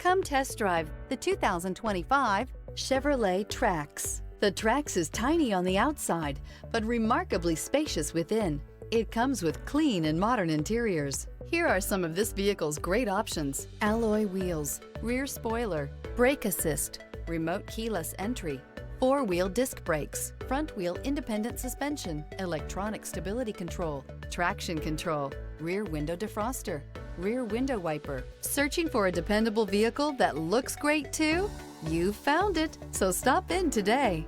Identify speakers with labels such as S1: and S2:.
S1: Come test drive the 2025 Chevrolet Trax. The Trax is tiny on the outside, but remarkably spacious within. It comes with clean and modern interiors. Here are some of this vehicle's great options: alloy wheels, rear spoiler, brake assist, remote keyless entry, four-wheel disc brakes, front-wheel independent suspension, electronic stability control, traction control, rear window defroster, rear window wiper. Searching for a dependable vehicle that looks great too? You found it, so stop in today.